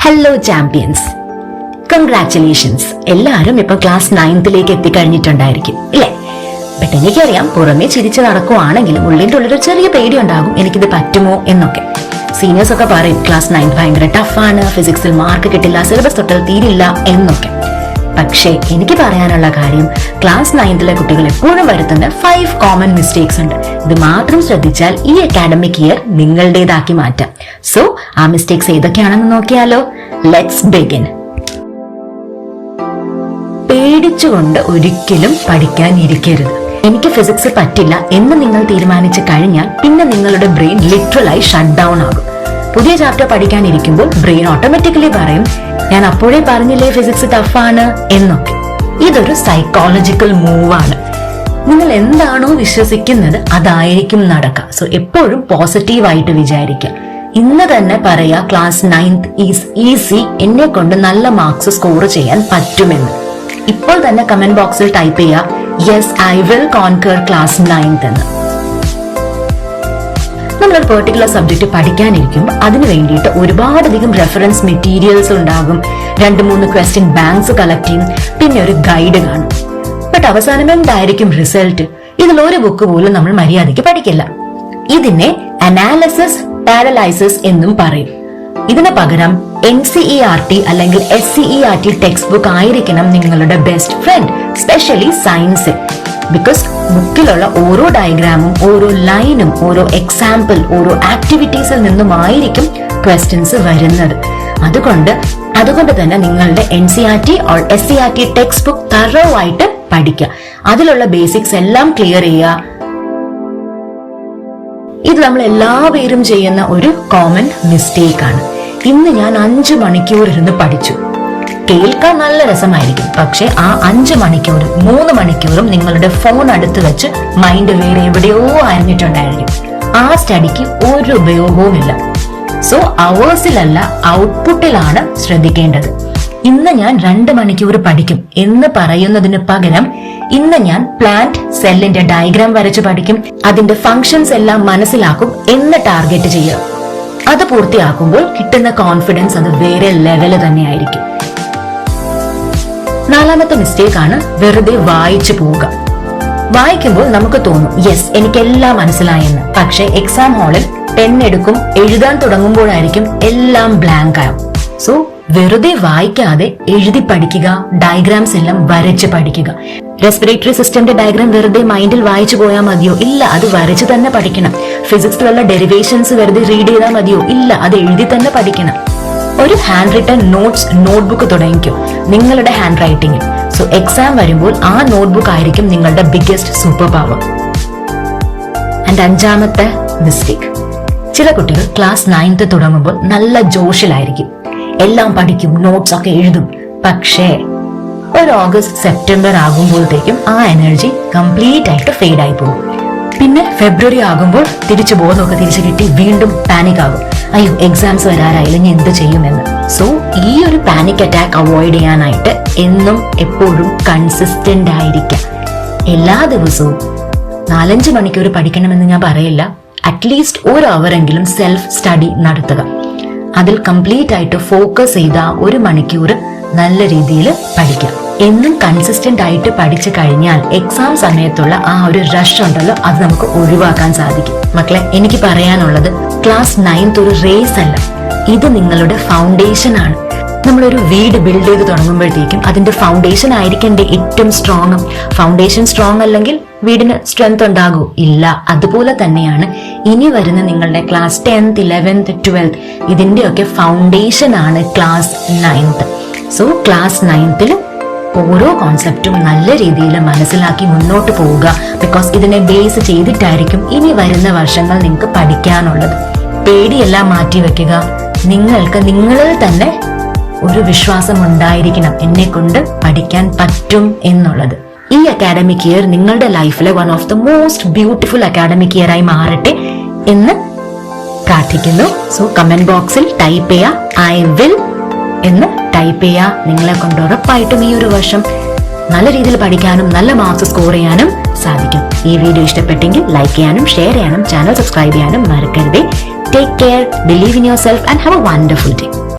Hello champions, congratulations. എല്ലാവരും ഇപ്പൊ class 9th എത്തിക്കഴിഞ്ഞിട്ടുണ്ടായിരിക്കും ഇല്ലേ? ബട്ട് എനിക്കറിയാം, പുറമെ ചിരിച്ച് നടക്കുവാണെങ്കിലും ഉള്ളിൻ്റെ ഉള്ളൊരു ചെറിയ പേടി ഉണ്ടാകും, എനിക്കിത് പറ്റുമോ എന്നൊക്കെ. സീനിയേഴ്സ് ഒക്കെ പറയും ക്ലാസ് 9 ഭയങ്കര ടഫാണ്, ഫിസിക്സിൽ മാർക്ക് കിട്ടില്ല, സിലബസ് തൊട്ടാൽ തീരില്ല എന്നൊക്കെ. പക്ഷേ എനിക്ക് പറയാനുള്ള കാര്യം, ക്ലാസ് 9th കുട്ടികൾ എപ്പോഴും വരുത്തുന്ന 5 കോമൺ മിസ്റ്റേക്സ് ഉണ്ട്. ഇത് മാത്രം ശ്രദ്ധിച്ചാൽ ഈ അക്കാഡമിക് ഇയർ നിങ്ങളുടേതാക്കി മാറ്റാം. സോ ആ മിസ്റ്റേക്സ് ഏതൊക്കെയാണെന്ന് നോക്കിയാലോ? Let's begin. പേടിച്ചുകൊണ്ട് ഒരിക്കലും പഠിക്കാൻ ഇരിക്കരുത്. എനിക്ക് ഫിസിക്സ് പറ്റില്ല എന്ന് നിങ്ങൾ തീരുമാനിച്ചു കഴിഞ്ഞാൽ പിന്നെ നിങ്ങളുടെ ബ്രെയിൻ ലിറ്ററലായി ഷട്ട് ഡൗൺ ആകും. പുതിയ ചാപ്റ്റർ പഠിക്കാൻ ഇരിക്കുമ്പോൾ ബ്രെയിൻ ഓട്ടോമാറ്റിക്കലി പറയും, ഞാൻ അപ്പോഴേ പറഞ്ഞില്ലേ ഫിസിക്സ് ടഫാണ് എന്നൊക്കെ. ഇതൊരു സൈക്കോളജിക്കൽ മൂവാണ്. നിങ്ങൾ എന്താണോ വിശ്വസിക്കുന്നത് അതായിരിക്കും നടക്കുക. സോ എപ്പോഴും പോസിറ്റീവായിട്ട് വിചാരിക്കുക. ഇന്ന് തന്നെ പറയാ ക്ലാസ് 9th ഈസ് ഈസി, എന്നെ കൊണ്ട് നല്ല മാർക്സ് സ്കോർ ചെയ്യാൻ പറ്റുമെന്ന്. ഇപ്പോൾ തന്നെ കമന്റ് ബോക്സിൽ ടൈപ്പ് ചെയ്യുക, yes I will conquer class 9th എന്ന്. നമ്മളൊരു പെർട്ടിക്കുലർ സബ്ജക്ട് പഠിക്കാനിരിക്കുമ്പോൾ അതിന് വേണ്ടിയിട്ട് ഒരുപാടധികം റെഫറൻസ് മെറ്റീരിയൽസ് ഉണ്ടാകും, 2-3 ക്വസ്റ്റ്യൻ ബാങ്ക്സ് കളക്ട് ചെയ്യും, പിന്നെ ഒരു ഗൈഡ് കാണും. ബട്ട് അവസാനം എന്തായിരിക്കും റിസൾട്ട്? ഇതിലൊരു ബുക്ക് പോലും നമ്മൾ മര്യാദയ്ക്ക് പഠിക്കില്ല. ഇതിനെ അനാലിസിസ് പാരലൈസിസ് എന്നും പറയും. ഇതിന് പകരം NCERT അല്ലെങ്കിൽ SCERT ടെക്സ്റ്റ് ബുക്ക് ആയിരിക്കണം നിങ്ങളുടെ best friend, specially science. Because ബുക്കിലുള്ള ഓരോ ഡയഗ്രാമും ഓരോ ലൈനും ഓരോ എക്സാമ്പിൾ ഓരോ ആക്ടിവിറ്റീസിൽ നിന്നുമായിരിക്കും ക്വസ്റ്റ്യൻസ് വരുന്നത്. അതുകൊണ്ട് തന്നെ നിങ്ങളുടെ NCERT or SCERT text book thorough ആയിട്ട് പഠിക്കുക. അതിലുള്ള ബേസിക്സ് എല്ലാം ക്ലിയർ ചെയ്യുക. ഇത് നമ്മൾ എല്ലാവരും ചെയ്യുന്ന ഒരു കോമൺ മിസ്റ്റേക്ക് ആണ്. ഇന്ന് ഞാൻ 5 മണിക്കൂർ ഇരുന്ന് പഠിച്ചു. കേൾക്കാൻ നല്ല രസമായിരിക്കും, പക്ഷെ ആ 5 മണിക്കൂറും 3 മണിക്കൂറും നിങ്ങളുടെ ഫോൺ അടുത്ത് വെച്ച് മൈൻഡ് വേറെ എവിടെയോ ആയിരുന്നിട്ടുണ്ടായിരിക്കും. ആ സ്റ്റഡിക്ക് ഒരു ഉപയോഗവുമില്ല. സോ അവേഴ്സിലല്ല ഔട്ട്പുട്ടിലാണ് ശ്രദ്ധിക്കേണ്ടത്. ഇന്ന് ഞാൻ 2 മണിക്കൂർ പഠിക്കും എന്ന് പറയുന്നതിന് പകരം ഇന്ന് ഞാൻ പ്ലാന്റ് സെല്ലിന്റെ ഡയഗ്രാം വരച്ച് പഠിക്കും, അതിന്റെ ഫങ്ഷൻസ് എല്ലാം മനസ്സിലാക്കും എന്ന് ടാർഗറ്റ് ചെയ്യുക. അത് പൂർത്തിയാക്കുമ്പോൾ കിട്ടുന്ന കോൺഫിഡൻസ് അത് വേറെ ലെവല് തന്നെയായിരിക്കും. 4ാമത്തെ മിസ്റ്റേക്ക് ആണ് വെറുതെ വായിച്ചു പോവുക. വായിക്കുമ്പോൾ നമുക്ക് തോന്നും യെസ് എനിക്കെല്ലാം മനസ്സിലായെന്ന്. പക്ഷെ എക്സാം ഹാളിൽ പെൻ എടുക്കും, എഴുതാൻ തുടങ്ങുമ്പോഴായിരിക്കും എല്ലാം ബ്ലാങ്ക് ആവും. സോ വെറുതെ വായിക്കാതെ എഴുതി പഠിക്കുക, ഡയഗ്രാംസ് എല്ലാം വരച്ച് പഠിക്കുക. റെസ്പിറേറ്ററി സിസ്റ്റത്തിന്റെ ഡയഗ്രാം വെറുതെ മൈൻഡിൽ വായിച്ചു പോയാൽ മതിയോ? ഇല്ല, അത് വരച്ച് തന്നെ പഠിക്കണം. ഫിസിക്സിലുള്ള ഡെറിവേഷൻസ് വെറുതെ റീഡ് ചെയ്താൽ മതിയോ? ഇല്ല, അത് എഴുതി തന്നെ പഠിക്കണം. ഒരു ഹാൻഡ് റിട്ടൺ നോട്ട്സ് നോട്ട്ബുക്ക് തുടങ്ങിക്കോ നിങ്ങളുടെ ഹാൻഡ് റൈറ്റിംഗിൽ. സോ എക്സാം വരുമ്പോൾ ആ നോട്ട്ബുക്ക് ആയിരിക്കും നിങ്ങളുടെ ബിഗ്ഗസ്റ്റ് സൂപ്പർ പവർ. ആൻഡ് 5ാമത്തെ മിസ്റ്റേക്ക്, ചില കുട്ടികൾ ക്ലാസ് 9th തുടങ്ങുമ്പോൾ നല്ല ജോഷിലായിരിക്കും, എല്ലാം പഠിക്കും, നോട്ട്സ് ഒക്കെ എഴുതും. പക്ഷേ ഒരു ഓഗസ്റ്റ് സെപ്റ്റംബർ ആകുമ്പോഴത്തേക്കും ആ എനർജി കംപ്ലീറ്റ് ആയിട്ട് ഫെയ്ഡ് ആയി പോകും. പിന്നെ ഫെബ്രുവരി ആകുമ്പോൾ തിരിച്ചു ബോധമൊക്കെ തിരിച്ചു കിട്ടി വീണ്ടും പാനിക് ആകും, അയ്യോ എക്സാംസ് വരാറായില്ല, ഞാൻ എന്ത് ചെയ്യുമെന്ന്. സോ ഈ ഒരു പാനിക് അറ്റാക്ക് അവോയ്ഡ് ചെയ്യാനായിട്ട് എന്നും എപ്പോഴും കൺസിസ്റ്റന്റ് ആയിരിക്കാം. എല്ലാ ദിവസവും 4-5 മണിക്കൂർ പഠിക്കണമെന്ന് ഞാൻ പറയില്ല, അറ്റ്ലീസ്റ്റ് 1 അവറെങ്കിലും സെൽഫ് സ്റ്റഡി നടത്തുക. അതിൽ കംപ്ലീറ്റ് ആയിട്ട് ഫോക്കസ് ചെയ്ത 1 മണിക്കൂർ നല്ല രീതിയിൽ പഠിക്കാം. എന്നും കൺസിസ്റ്റന്റ് ആയിട്ട് പഠിച്ചു കഴിഞ്ഞാൽ എക്സാം സമയത്തുള്ള ആ ഒരു റഷ് ഉണ്ടല്ലോ, അത് നമുക്ക് ഒഴിവാക്കാൻ സാധിക്കും. മക്കളെ, എനിക്ക് പറയാനുള്ളത് ക്ലാസ് 9th ഒരു റേസ് അല്ല, ഇത് നിങ്ങളുടെ ഫൗണ്ടേഷൻ ആണ്. നമ്മളൊരു വീട് ബിൽഡ് ചെയ്ത് തുടങ്ങുമ്പോഴത്തേക്കും അതിന്റെ ഫൗണ്ടേഷൻ ആയിരിക്കണ്ടേ ഏറ്റവും സ്ട്രോങ്. ഫൗണ്ടേഷൻ സ്ട്രോങ് അല്ലെങ്കിൽ വീടിന് സ്ട്രെങ്ത് ഉണ്ടാകൂ? ഇല്ല. അതുപോലെ തന്നെയാണ് ഇനി വരുന്ന നിങ്ങളുടെ ക്ലാസ് 10th 11th 12th ഇതിന്റെയൊക്കെ ഫൗണ്ടേഷൻ ആണ് class 9th. So class 9th ഓരോ കോൺസെപ്റ്റും നല്ല രീതിയിൽ മനസ്സിലാക്കി മുന്നോട്ട് പോവുക. ബിക്കോസ് ഇതിനെ ബേസ് ചെയ്തിട്ടായിരിക്കും ഇനി വരുന്ന വർഷങ്ങൾ നിങ്ങൾക്ക് പഠിക്കാനുള്ളത്. പേടിയെല്ലാം മാറ്റി വെക്കുക. നിങ്ങൾക്ക് നിങ്ങളിൽ തന്നെ ഒരു വിശ്വാസം ഉണ്ടായിരിക്കണം, എന്നെ കൊണ്ട് പഠിക്കാൻ പറ്റും എന്നുള്ളത്. ഈ അക്കാഡമിക് ഇയർ നിങ്ങളുടെ ലൈഫിലെ one of the most beautiful academic year ആയി മാറട്ടെ എന്ന് പ്രാർത്ഥിക്കുന്നു. സോ കമന്റ് ബോക്സിൽ ടൈപ്പ് ചെയ്യുക ഐ വിൽ എന്ന് ടൈപ്പ് ചെയ്യുക. നിങ്ങളെ കൊണ്ട് ഉറപ്പായിട്ടും ഈ ഒരു വർഷം നല്ല രീതിയിൽ പഠിക്കാനും നല്ല മാർക്സ് സ്കോർ ചെയ്യാനും സാധിക്കും. ഈ വീഡിയോ ഇഷ്ടപ്പെട്ടെങ്കിൽ ലൈക്ക് ചെയ്യാനും ഷെയർ ചെയ്യാനും ചാനൽ സബ്സ്ക്രൈബ് ചെയ്യാനും മറക്കരുതേ. Take care, believe in your self and have A wonderful day.